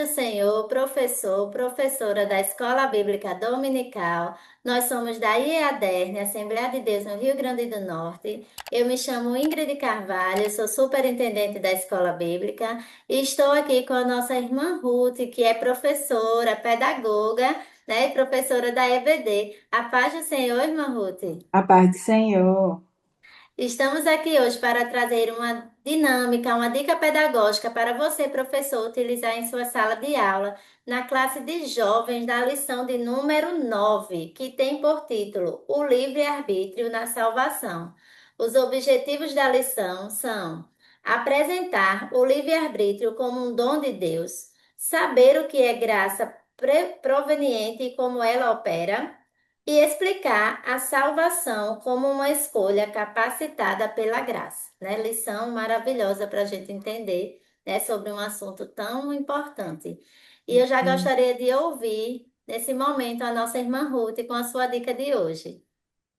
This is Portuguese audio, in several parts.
do Senhor, professor, professora da Escola Bíblica Dominical. Nós somos da IEADERN, Assembleia de Deus no Rio Grande do Norte. Eu me chamo Ingrid Carvalho, sou superintendente da Escola Bíblica e estou aqui com a nossa irmã Ruth, que é professora, pedagoga, né, e professora da EBD. A paz do Senhor, irmã Ruth. A paz do Senhor. Estamos aqui hoje para trazer uma dinâmica, uma dica pedagógica para você, professor, utilizar em sua sala de aula, na classe de jovens da lição de número 9, que tem por título O Livre-Arbítrio na Salvação. Os objetivos da lição são apresentar o livre-arbítrio como um dom de Deus, saber o que é graça proveniente e como ela opera e explicar a salvação como uma escolha capacitada pela graça, né? Lição maravilhosa para a gente entender, né, sobre um assunto tão importante. E eu já gostaria de ouvir, nesse momento, a nossa irmã Ruth com a sua dica de hoje.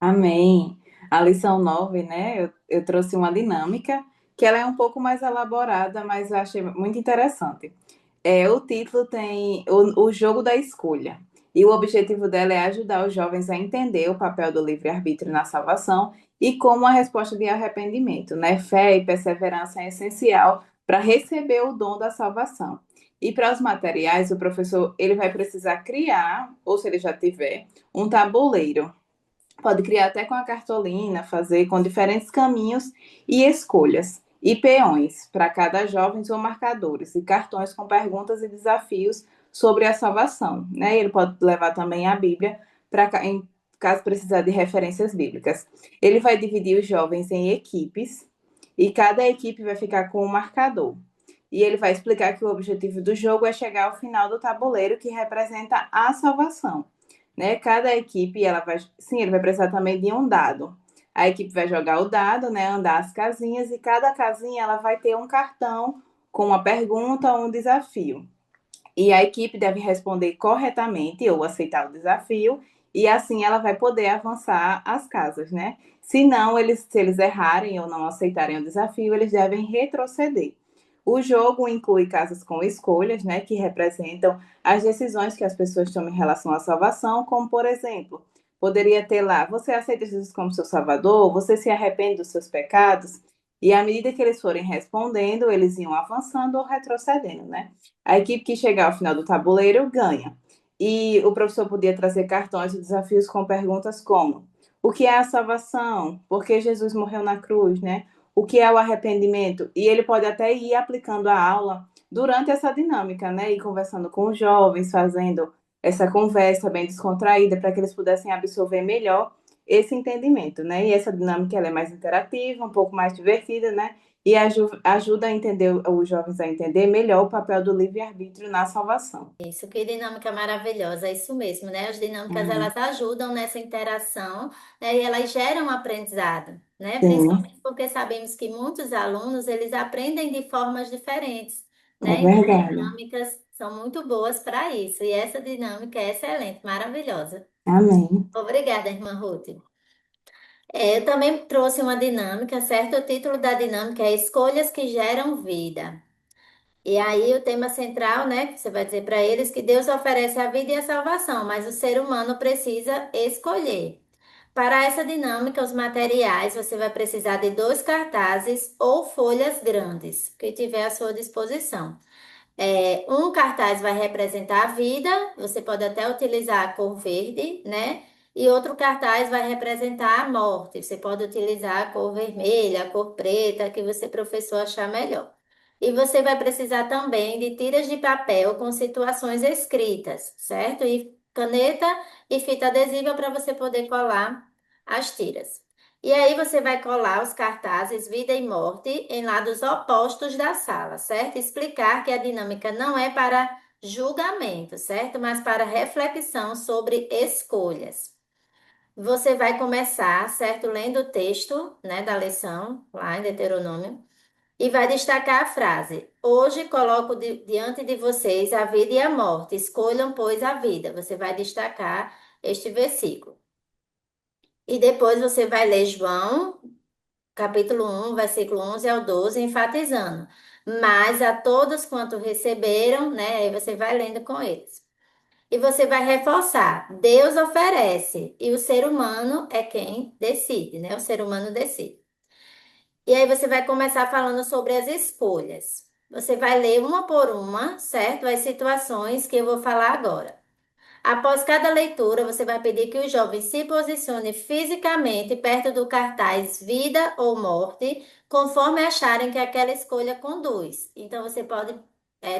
Amém. A lição 9, né? Eu trouxe uma dinâmica que ela é um pouco mais elaborada, mas eu achei muito interessante. O título tem o jogo da escolha. E o objetivo dela é ajudar os jovens a entender o papel do livre-arbítrio na salvação e como a resposta de arrependimento, né? Fé e perseverança é essencial para receber o dom da salvação. E para os materiais, o professor ele vai precisar criar, ou se ele já tiver, um tabuleiro. Pode criar até com a cartolina, fazer com diferentes caminhos e escolhas. E peões para cada jovem ou marcadores, e cartões com perguntas e desafios sobre a salvação. Né? Ele pode levar também a Bíblia, em caso precisar de referências bíblicas. Ele vai dividir os jovens em equipes, e cada equipe vai ficar com um marcador. E ele vai explicar que o objetivo do jogo é chegar ao final do tabuleiro, que representa a salvação, né? Cada equipe, ele vai precisar também de um dado. A equipe vai jogar o dado, né? Andar as casinhas e cada casinha ela vai ter um cartão com uma pergunta ou um desafio. E a equipe deve responder corretamente ou aceitar o desafio e assim ela vai poder avançar as casas, né? Se eles errarem ou não aceitarem o desafio, eles devem retroceder. O jogo inclui casas com escolhas, né, que representam as decisões que as pessoas tomam em relação à salvação, como por exemplo, poderia ter lá: você aceita Jesus como seu Salvador? Você se arrepende dos seus pecados? E à medida que eles forem respondendo, eles iam avançando ou retrocedendo, né? A equipe que chegar ao final do tabuleiro ganha. E o professor podia trazer cartões e desafios com perguntas como: o que é a salvação? Por que Jesus morreu na cruz, né? O que é o arrependimento? E ele pode até ir aplicando a aula durante essa dinâmica, né? E conversando com os jovens, fazendo essa conversa bem descontraída para que eles pudessem absorver melhor esse entendimento, né? E essa dinâmica ela é mais interativa, um pouco mais divertida, né? E ajuda a entender os jovens a entender melhor o papel do livre-arbítrio na salvação. Isso, que dinâmica maravilhosa, é isso mesmo, né? As dinâmicas, Amém. elas ajudam nessa interação, né? E elas geram aprendizado, né? Sim, Principalmente porque sabemos que muitos alunos, eles aprendem de formas diferentes, é né? Então, as verdade. dinâmicas são muito boas para isso. E essa dinâmica é excelente, maravilhosa. Amém. Obrigada, irmã Ruth. Eu também trouxe uma dinâmica, certo? O título da dinâmica é Escolhas que Geram Vida. E aí o tema central, né, que você vai dizer para eles que Deus oferece a vida e a salvação, mas o ser humano precisa escolher. Para essa dinâmica, os materiais, você vai precisar de dois cartazes ou folhas grandes, que tiver à sua disposição. Um cartaz vai representar a vida, você pode até utilizar a cor verde, né? E outro cartaz vai representar a morte. Você pode utilizar a cor vermelha, a cor preta, que você, professor, achar melhor. E você vai precisar também de tiras de papel com situações escritas, certo? E caneta e fita adesiva para você poder colar as tiras. E aí você vai colar os cartazes Vida e Morte em lados opostos da sala, certo? Explicar que a dinâmica não é para julgamento, certo? Mas para reflexão sobre escolhas. Você vai começar, certo? Lendo o texto, né, da lição, lá em Deuteronômio, e vai destacar a frase: Hoje coloco diante de vocês a vida e a morte. Escolham, pois, a vida. Você vai destacar este versículo. E depois você vai ler João capítulo 1, versículo 11 ao 12, enfatizando. mas a todos quanto receberam, né? Aí você vai lendo com eles. E você vai reforçar: Deus oferece e o ser humano é quem decide, né? O ser humano decide. E aí você vai começar falando sobre as escolhas. Você vai ler uma por uma, certo? As situações que eu vou falar agora. Após cada leitura, você vai pedir que o jovem se posicione fisicamente perto do cartaz Vida ou Morte, conforme acharem que aquela escolha conduz. Então, você pode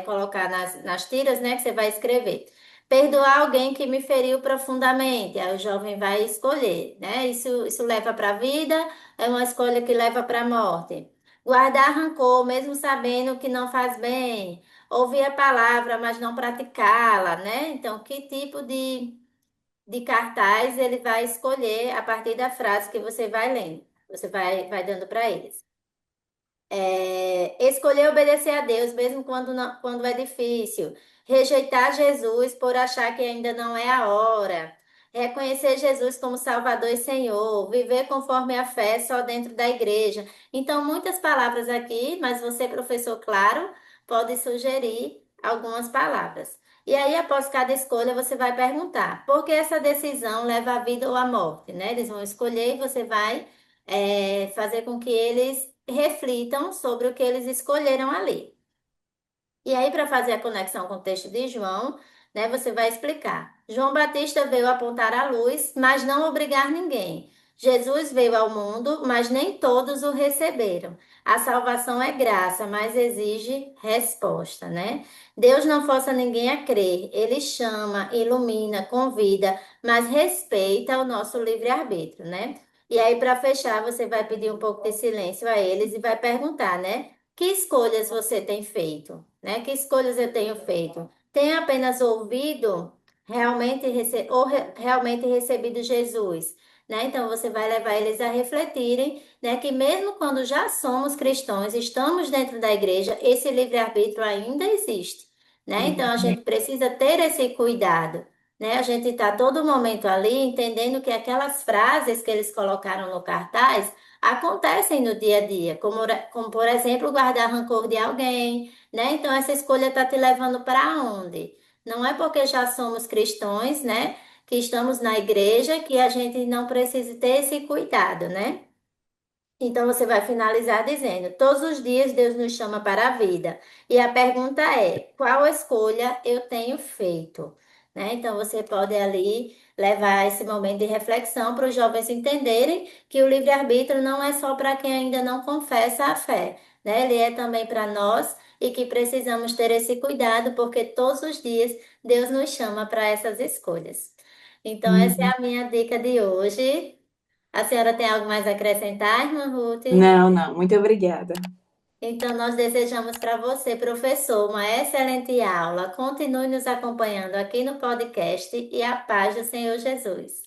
colocar nas tiras, né, que você vai escrever. Perdoar alguém que me feriu profundamente. Aí o jovem vai escolher, né? Isso leva para a vida, é uma escolha que leva para a morte. Guardar rancor, mesmo sabendo que não faz bem. Ouvir a palavra, mas não praticá-la, né? Então, que tipo de cartaz ele vai escolher a partir da frase que você vai lendo? Você vai dando para eles. Escolher obedecer a Deus, mesmo quando é difícil. Rejeitar Jesus por achar que ainda não é a hora. Reconhecer Jesus como Salvador e Senhor. Viver conforme a fé só dentro da igreja. Então, muitas palavras aqui, mas você, professor, claro, pode sugerir algumas palavras. E aí, após cada escolha, você vai perguntar: por que essa decisão leva à vida ou à morte? Né? Eles vão escolher e você vai fazer com que eles reflitam sobre o que eles escolheram ali. E aí, para fazer a conexão com o texto de João, né, você vai explicar. João Batista veio apontar a luz, mas não obrigar ninguém. Jesus veio ao mundo, mas nem todos o receberam. A salvação é graça, mas exige resposta, né? Deus não força ninguém a crer. Ele chama, ilumina, convida, mas respeita o nosso livre-arbítrio, né? E aí, para fechar, você vai pedir um pouco de silêncio a eles e vai perguntar, né? Que escolhas você tem feito, né? Que escolhas eu tenho feito? Tem apenas ouvido realmente recebido Jesus, né? Então você vai levar eles a refletirem, né, que mesmo quando já somos cristãos, estamos dentro da igreja, esse livre-arbítrio ainda existe, né? Então a gente precisa ter esse cuidado, né? A gente está todo momento ali entendendo que aquelas frases que eles colocaram no cartaz acontecem no dia a dia, como por exemplo, guardar rancor de alguém, né? Então, essa escolha está te levando para onde? Não é porque já somos cristãos, né? Que estamos na igreja que a gente não precisa ter esse cuidado, né? Então você vai finalizar dizendo: todos os dias Deus nos chama para a vida. E a pergunta é: qual escolha eu tenho feito? Né? Então você pode ali levar esse momento de reflexão para os jovens entenderem que o livre-arbítrio não é só para quem ainda não confessa a fé, né? Ele é também para nós e que precisamos ter esse cuidado porque todos os dias Deus nos chama para essas escolhas. Então essa é Uhum. a minha dica de hoje. A senhora tem algo mais a acrescentar, irmã Ruth? Não, não, muito obrigada. Então, nós desejamos para você, professor, uma excelente aula. Continue nos acompanhando aqui no podcast e a paz do Senhor Jesus.